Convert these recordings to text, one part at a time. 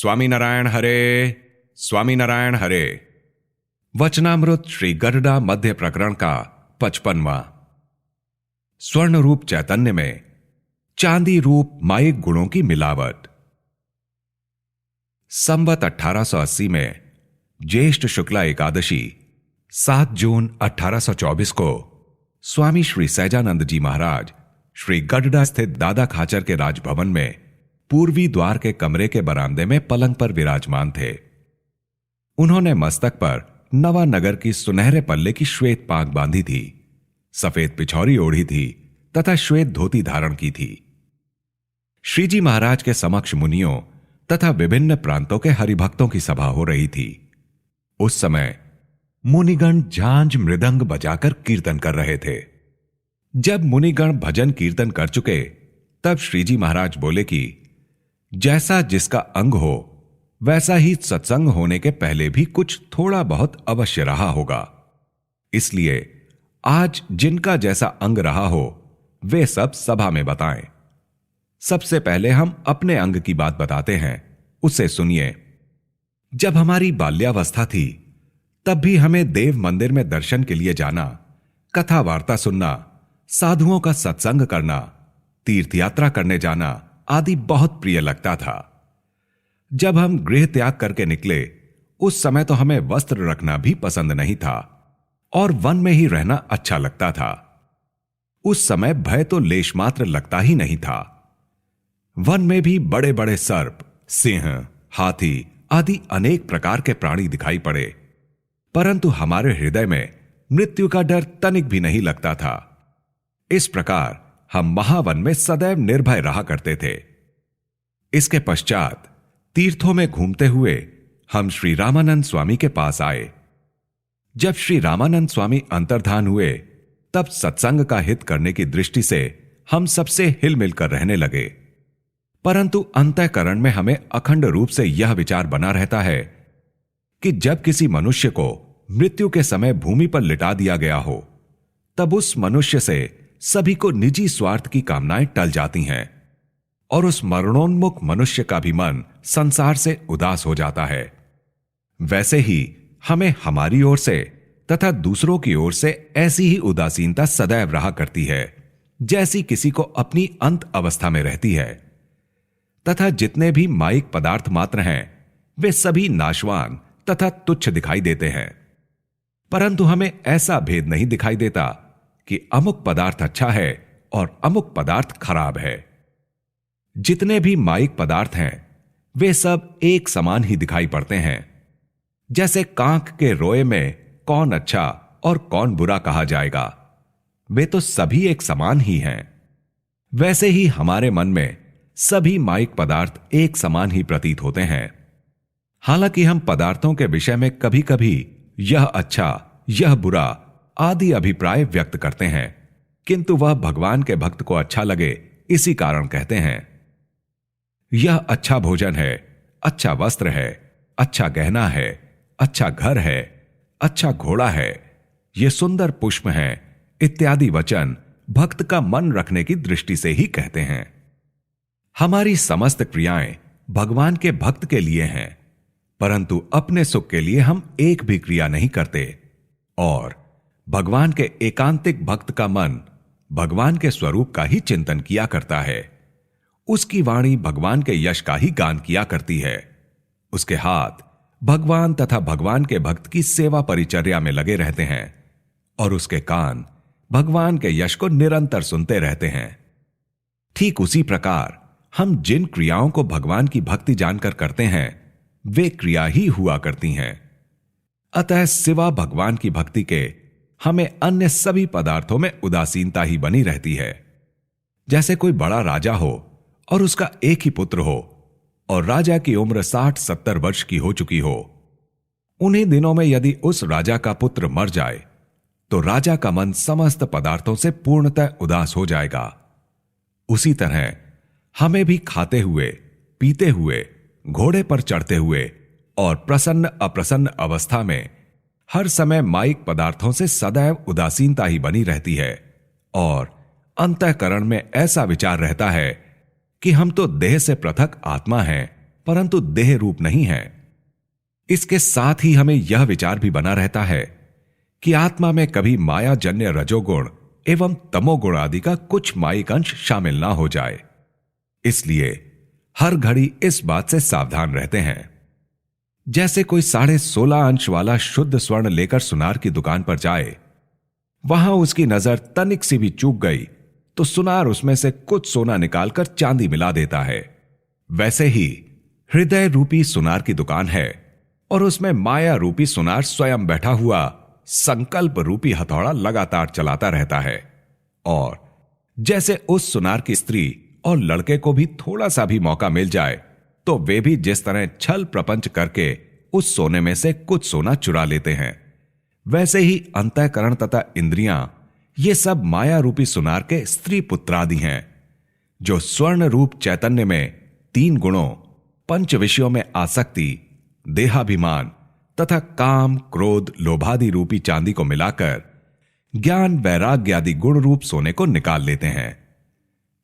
स्वामीनारायण हरे, स्वामीनारायण हरे। वचनामृत श्री गरुड़ा मध्य प्रकरण का 55वां। स्वर्ण रूप चैतन्य में चांदी रूप माइक गुणों की मिलावट। संवत 1880 में ज्येष्ठ शुक्ला एकादशी 7 जून 1824 को स्वामी श्री सहजानंद जी महाराज श्री गरुड़ा स्थित दादा खाचर के राजभवन में पूर्वी द्वार के कमरे के बरामदे में पलंग पर विराजमान थे। उन्होंने मस्तक पर नवानगर की सुनहरे पल्ले की श्वेत पाग बांधी थी, सफेद पिछौरी ओढ़ी थी तथा श्वेत धोती धारण की थी। श्रीजी महाराज के समक्ष मुनियों तथा विभिन्न प्रांतों के हरिभक्तों की सभा हो रही थी। उस समय मुनिगण झांझ मृदंग बजाकर कीर्तन कर रहे थे। जब मुनिगण भजन कीर्तन कर चुके तब श्रीजी महाराज बोले कि जैसा जिसका अंग हो वैसा ही सत्संग होने के पहले भी कुछ थोड़ा बहुत अवश्य रहा होगा। इसलिए आज जिनका जैसा अंग रहा हो वे सब सभा में बताएं। सबसे पहले हम अपने अंग की बात बताते हैं, उसे सुनिए। जब हमारी बाल्यावस्था थी तब भी हमें देव मंदिर में दर्शन के लिए जाना, कथा वार्ता सुनना, साधुओं का सत्संग करना, तीर्थ यात्रा करने जाना आदि बहुत प्रिय लगता था। जब हम गृह त्याग करके निकले उस समय तो हमें वस्त्र रखना भी पसंद नहीं था और वन में ही रहना अच्छा लगता था। उस समय भय तो लेश मात्र लगता ही नहीं था। वन में भी बड़े बड़े सर्प, सिंह, हाथी आदि अनेक प्रकार के प्राणी दिखाई पड़े, परंतु हमारे हृदय में मृत्यु का डर तनिक भी नहीं लगता था। इस प्रकार हम महावन में सदैव निर्भय रहा करते थे। इसके पश्चात तीर्थों में घूमते हुए हम श्री रामानंद स्वामी के पास आए। जब श्री रामानंद स्वामी अंतर्धान हुए तब सत्संग का हित करने की दृष्टि से हम सबसे हिल मिलकर रहने लगे, परंतु अंतःकरण में हमें अखंड रूप से यह विचार बना रहता है कि जब किसी मनुष्य को मृत्यु के समय भूमि पर लिटा दिया गया हो तब उस मनुष्य से सभी को निजी स्वार्थ की कामनाएं टल जाती हैं और उस मरणोन्मुख मनुष्य का भी मन संसार से उदास हो जाता है। वैसे ही हमें हमारी ओर से तथा दूसरों की ओर से ऐसी ही उदासीनता सदैव रहा करती है जैसी किसी को अपनी अंत अवस्था में रहती है। तथा जितने भी माइक पदार्थ मात्र हैं वे सभी नाशवान तथा तुच्छ दिखाई देते हैं, परंतु हमें ऐसा भेद नहीं दिखाई देता कि अमुक पदार्थ अच्छा है और अमुक पदार्थ खराब है। जितने भी माइक पदार्थ हैं वे सब एक समान ही दिखाई पड़ते हैं। जैसे कांख के रोए में कौन अच्छा और कौन बुरा कहा जाएगा, वे तो सभी एक समान ही हैं। वैसे ही हमारे मन में सभी माइक पदार्थ एक समान ही प्रतीत होते हैं। हालांकि हम पदार्थों के विषय में कभी कभी यह अच्छा यह बुरा आदि अभिप्राय व्यक्त करते हैं, किंतु वह भगवान के भक्त को अच्छा लगे इसी कारण कहते हैं। यह अच्छा भोजन है, अच्छा वस्त्र है, अच्छा गहना है, अच्छा घर है, अच्छा घोड़ा है, ये सुंदर पुष्प हैं इत्यादि वचन भक्त का मन रखने की दृष्टि से ही कहते हैं। हमारी समस्त क्रियाएं भगवान के भक्त के लिए हैं, परंतु अपने सुख के लिए हम एक भी क्रिया नहीं करते और भगवान के एकांतिक भक्त का मन भगवान के स्वरूप का ही चिंतन किया करता है। उसकी वाणी भगवान के यश का ही गान किया करती है। उसके हाथ भगवान तथा भगवान के भक्त की सेवा परिचर्या में लगे रहते हैं और उसके कान भगवान के यश को निरंतर सुनते रहते हैं। ठीक उसी प्रकार हम जिन क्रियाओं को भगवान की भक्ति जानकर करते हैं वे क्रिया ही हुआ करती हैं। अतः सिवा भगवान की भक्ति के हमें अन्य सभी पदार्थों में उदासीनता ही बनी रहती है। जैसे कोई बड़ा राजा हो और उसका एक ही पुत्र हो और राजा की उम्र 60-70 वर्ष की हो चुकी हो। उन्हीं दिनों में यदि उस राजा का पुत्र मर जाए तो राजा का मन समस्त पदार्थों से पूर्णतः उदास हो जाएगा। उसी तरह हमें भी खाते हुए, पीते हुए, घोड़े पर चढ़ते हुए और प्रसन्न अप्रसन्न अवस्था में हर समय माइक पदार्थों से सदैव उदासीनता ही बनी रहती है और अंतःकरण में ऐसा विचार रहता है कि हम तो देह से पृथक आत्मा हैं परंतु देह रूप नहीं है। इसके साथ ही हमें यह विचार भी बना रहता है कि आत्मा में कभी माया जन्य रजोगुण एवं तमोगुण आदि का कुछ मायिक अंश शामिल ना हो जाए। इसलिए हर घड़ी इस बात से सावधान रहते हैं। जैसे कोई 16.5 अंश वाला शुद्ध स्वर्ण लेकर सुनार की दुकान पर जाए, वहां उसकी नजर तनिक सी भी चूक गई तो सुनार उसमें से कुछ सोना निकालकर चांदी मिला देता है। वैसे ही हृदय रूपी सुनार की दुकान है और उसमें माया रूपी सुनार स्वयं बैठा हुआ संकल्प रूपी हथौड़ा लगातार चलाता रहता है। और जैसे उस सुनार की स्त्री और लड़के को भी थोड़ा सा भी मौका मिल जाए तो वे भी जिस तरह छल प्रपंच करके उस सोने में से कुछ सोना चुरा लेते हैं, वैसे ही अंतःकरण तथा इंद्रियां ये सब माया रूपी सुनार के स्त्री पुत्रादि हैं, जो स्वर्ण रूप चैतन्य में 3 गुणों पंच विषयों में आसक्ति, देहाभिमान तथा काम क्रोध लोभादि रूपी चांदी को मिलाकर ज्ञान वैराग्य आदि गुण रूप सोने को निकाल लेते हैं।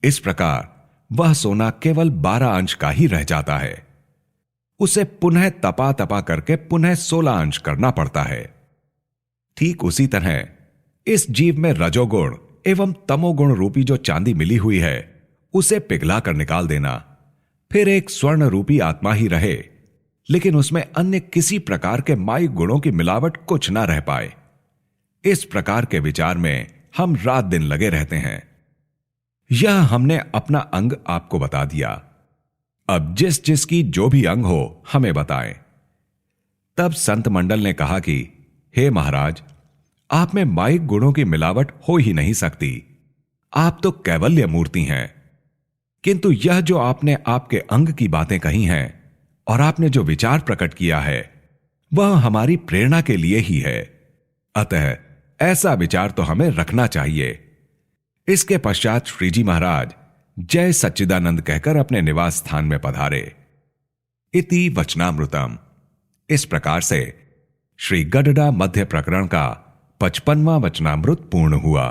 इस प्रकार वह सोना केवल 12 अंश का ही रह जाता है। उसे पुनः तपा तपा करके पुनः 16 अंश करना पड़ता है। ठीक उसी तरह इस जीव में रजोगुण एवं तमोगुण रूपी जो चांदी मिली हुई है उसे पिघला कर निकाल देना, फिर एक स्वर्ण रूपी आत्मा ही रहे, लेकिन उसमें अन्य किसी प्रकार के मायिक गुणों की मिलावट कुछ ना रह पाए। इस प्रकार के विचार में हम रात दिन लगे रहते हैं। यह हमने अपना अंग आपको बता दिया। अब जिस जिसकी जो भी अंग हो हमें बताएं। तब संत मंडल ने कहा कि हे महाराज, आप में मायिक गुणों की मिलावट हो ही नहीं सकती। आप तो कैवल्य मूर्ति हैं। किंतु यह जो आपने आपके अंग की बातें कही हैं और आपने जो विचार प्रकट किया है वह हमारी प्रेरणा के लिए ही है। अतः ऐसा विचार तो हमें रखना चाहिए। इसके पश्चात श्रीजी महाराज जय सच्चिदानंद कहकर अपने निवास स्थान में पधारे। इति वचनामृतम। इस प्रकार से श्री गडडा मध्य प्रकरण का 55वां वचनामृत पूर्ण हुआ।